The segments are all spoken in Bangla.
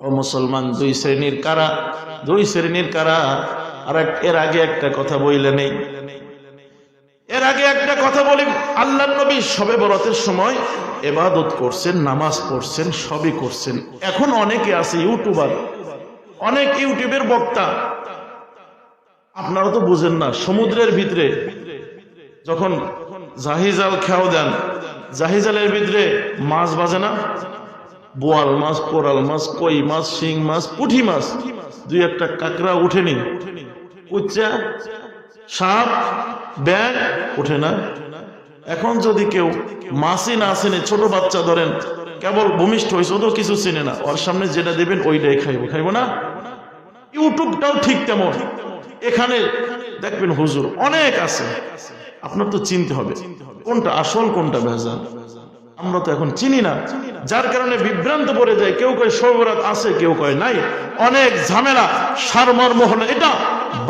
ও মুসলমান, দুই শ্রেণীর কারা। আর এর আগে একটা কথা বইলে নেই, এর আগে একটা কথা বলি। আল্লাহর নবী শবে বরাতের সময় ইবাদত করছেন, নামাজ পড়ছেন, সবই করছেন। এখন অনেকে আছে ইউটিউবার, অনেক ইউটিউবের বক্তা, আপনারা তো বুঝেন না, সমুদ্রের ভিতরে যখন জাহিজাল খেয়াও দেন, জাহিজালের ভিতরে মাছ বাজে না, বোয়াল মাছ, কোরাল মাছ, কই মাছ, শিং মাছ, পুঁটি মাছ, দুই একটা কাঁকড়া উঠেনি, কুচ্চা, সাপ, ব্যাঙ উঠে না। এখন যদি কেউ মাছই না চেনে, ছোট বাচ্চা ধরেন কেবল ভূমিষ্ঠ হয়েছে, ও তো কিছু চেনে না, ওর সামনে যেটা দেবেন ওইটাই খাইব না। ইউটিউবটাও ঠিক তেমন, এখানে দেখবেন হুজুর অনেক আছে, আপনার তো চিনতে হবে কোনটা আসল কোনটা ভেজাল। আমরা তো এখন চিনি না, যার কারণে বিভ্রান্ত পড়ে যায়। কেউ কয় শবে বরাত আছে, কেউ কয় নাই, অনেক ঝামেলা। সারমর্ম হলো এটা,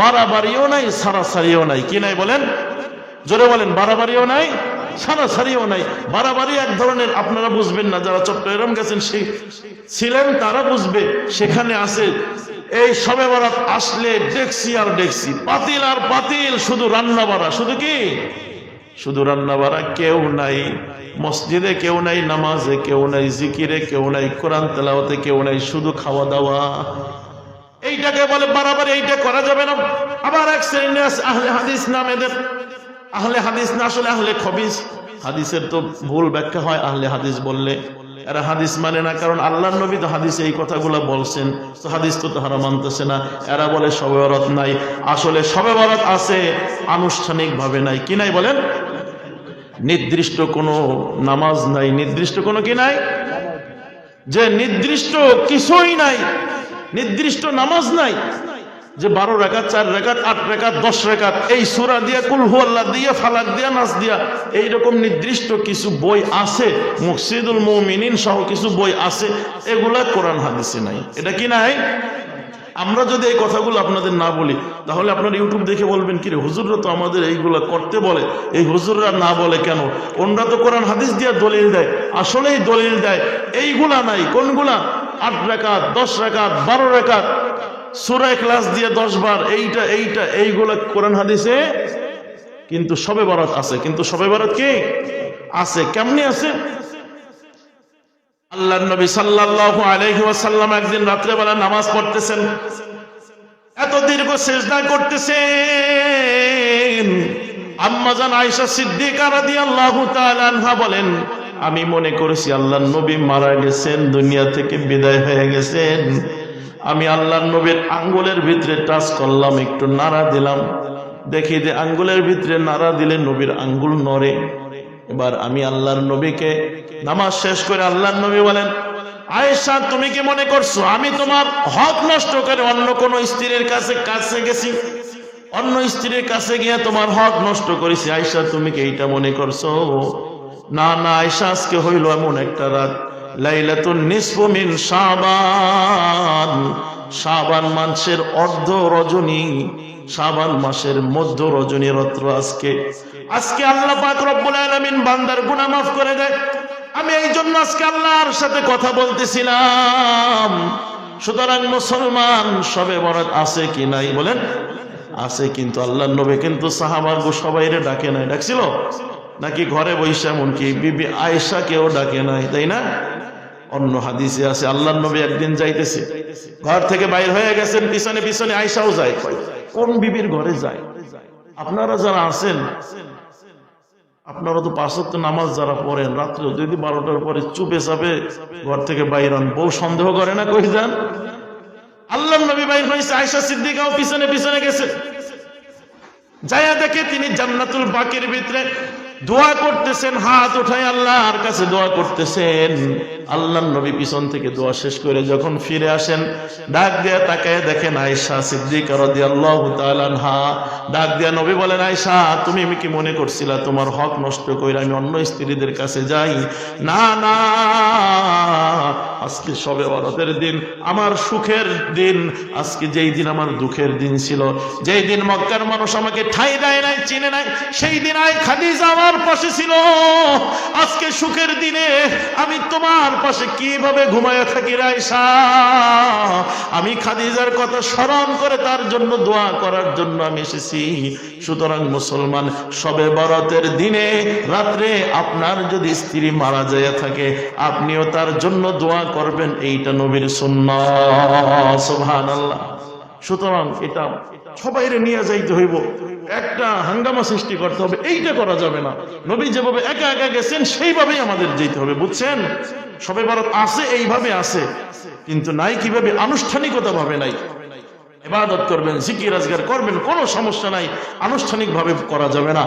বাড়াবাড়িও নাই, সারাসারিও নাই। কি নাই বলেন, জোরে বলেন। বাড়াবাড়িও নাই, সারাসারিও নাই। বাড়াবাড়ি এক ধরনের, আপনারা বুঝবেন না, যারা চট্টগ্রাম গেছেন ছিলেন তারা বুঝবে। সেখানে আছে এই শবে বরাত আসলে ডেকসি আর ডেকসি, পাতিল আর পাতিল, শুধু রান্না বাড়া, শুধু কি, শুধু রান্না বাড়া। কেউ নাই মসজিদে, কেউ নাই নামাজে, কেউ নাই জিকিরে, কেউ নাই কোরআন তেলাওয়াতে, কেউ নাই, শুধু খাওয়া দাওয়া। এইটাকে বলে বাড়াবাড়ি, এইটা করা যাবে না। আবার এক শ্রেণী আছে আহলে হাদিস নাম এদের। আহলে হাদিস না, আসলে আহলে খবিস। হাদিসের তো ভুল ব্যাখ্যা হয় আহলে হাদিস বললে। এরা হাদিস মানে না, কারণ আল্লাহর নবী তো হাদিসে এই কথাগুলো বলছেন, তো হাদিস তো তারা মানতেছে না। এরা বলে শবে বরাত নাই, আসলে শবে বরাত আছে, আনুষ্ঠানিক ভাবে নাই। কি নাই বলেন, নির্দিষ্ট কোনো নামাজ নাই, নির্দিষ্ট কোনো কি নাই, যে নির্দিষ্ট কিছুই নাই, নির্দিষ্ট নামাজ নাই, যে 12 রাকাত, 4 রাকাত, 8 রাকাত, 10 রাকাত, এই সূরা দিয়া, কুল হু আল্লাহ দিয়া, ফালাক দিয়া, নাস দিয়া, এইরকম নির্দিষ্ট কিছু বই আছে, মুকসিদুল মুমিনিন সহ কিছু বই আছে, এগুলা কোরআন হাদিসে নাই। এটা কি নাই? আমরা যদি এই কথাগুলো আপনাদের না বলি, তাহলে আপনারা ইউটিউব দেখে বলবেন, কি রে হুজুররা তো আমাদের এইগুলা করতে বলে, এই হুজুররা না বলে কেন? ওনরা তো কোরআন হাদিস দিয়ে দলিল দেয়, আসলেই দলিল দেয়। এইগুলা নাই, কোনগুলা? 8 রাকাত, 10 রাকাত, 12 রাকাত, সূরা ইখলাস দিয়ে 10 বার, এইটা এইগুলা কোরআন হাদিসে কিন্তু শবে বরাত আছে। কিন্তু শবে বরাত কি আছে? কেমনে আছে? আল্লাহর নবী সাল্লাল্লাহু আলাইহি ওয়াসাল্লাম একদিন রাত্রে বেলা নামাজ পড়তেছেন, এত দীর্ঘ সিজদা করতেছেন। আম্মা জান আয়েশা সিদ্দিকা রাদিয়াল্লাহু তাআলা আনহা বলেন, আমি মনে করেছি আল্লাহর নবী মারা গেছেন, দুনিয়া থেকে বিদায় হয়ে গেছেন। আমি আল্লাহর নবীর আঙ্গুলের ভিতরে টাচ করলাম, একটু নাড়া দিলাম, দেখি যে আঙ্গুলের ভিতরে নাড়া দিলে নবীর আঙ্গুল নড়ে। এবার আমি আল্লাহর নবীকে নামাজ শেষ করে আল্লাহর নবী বলেন, আয়েশা তুমি কি মনে করছো আমি তোমার হক নষ্ট করে অন্য কোন স্ত্রীর কাছে গেছি, অন্য স্ত্রীর কাছে গিয়ে তোমার হক নষ্ট করেছি? আয়েশা তুমি কি এইটা মনে করছো? না না আয়েশা, আজকে হইল এমন একটা রাত, লাইলাতুন নিসফু মিন শাবান, শাবান মাসের অর্ধ রজনী, শাবান মাসের মধ্য রজনী রাত্র আজকে আল্লাহ পাক রব্বুল আলামিন বান্দার গুনাহ মাফ করে দেয়। আমি এই জন্য আজকে আল্লাহর সাথে কথা বলতেছিলাম। সুতরাং মুসলমান, শবে বরাত আছে কি নাই বলেন? আছে। কিন্তু আল্লাহর নবী কিন্তু সাহাবাগো সবাইরে ডাকে নাই, ডাকছিল নাকি? ঘরে বৈশা এমনকি বিবি আয়েশাকেও ডাকে নাই, তাই না? অন্য হাদিসে আছে আল্লাহর নবী একদিন যাইতেছে, ঘর থেকে বাইর হয়ে গেছেন, পিছনে পিছনে আয়েশাও যায়। কোন বিবির ঘরে যায়? আপনারা যারা আছেন, আপনারা তো 5 ওয়াক্ত নামাজ যারা পড়েন, রাত্রে যদি 12টার পরে চুপে চাপে ঘর থেকে বাইর হন, বউ সন্দেহ করে না কই যান? আল্লাহর নবী বাইর হয়েছে, আয়েশা সিদ্দিকাও পিছনে পিছনে গেছে, যায়া দেখে তিনি জান্নাতুল বাকির ভিতরে দোয়া করতেছেন, হাত উঠায় আল্লাহর কাছে দোয়া করতেছেন। আল্লাহর নবী পিছন থেকে দোয়া শেষ করে যখন ফিরে আসেন, ডাক দিয়া তাকায় দেখেন আয়েশা সিদ্দিকা রাদিয়াল্লাহু তাআলা আনহা। ডাক দিয়া নবী বলেন, আয়েশা তুমি কি মনে করছিলা তোমার হক নষ্ট কইরা আমি অন্য স্ত্রীদের কাছে যাই? না না, আজকে শবে বরাতের দিন, আমার সুখের দিন। আজকে যেই দিন আমার দুঃখের দিন ছিল, যেই দিন মক্কার মানুষ আমাকে ঠাঁই দেয় নাই, চিনে নাই, সেই দিন আয় খাদিজা আমার তোমার পাশে ছিল, আজকে সুখের দিনে আমি তোমার পাশে কিভাবে ঘুমায়া থাকি রে আয়েশা। আমি খাদিজার কথা স্মরণ করে তার জন্য দোয়া করার জন্য আমি এসেছি। সুতরাং মুসলমান, শবে বরাতের দিনে রাত্রে আপনার যদি স্ত্রী মারা যায় থাকে, আপনিও তার জন্য দোয়া করবেন, এইটা নবীর সুন্নাহ। সুবহানাল্লাহ। সুতরাং এটা সবাইরে নিয়ে যাইতে হইব, একটা হাঙ্গামা সৃষ্টি করতে হবে, এইটা করা যাবে না। নবী যেভাবে একা একা গেছেন সেইভাবেই আমাদের যেতে হবে, বুঝছেন? শবে বরাত আছে, এইভাবে আছে, কিন্তু নাই কিভাবে, আনুষ্ঠানিকতা ভাবে নাই। ইবাদত করবেন, জিকির আজগার করবেন, কোনো সমস্যা নাই, আনুষ্ঠানিক ভাবে করা যাবে না।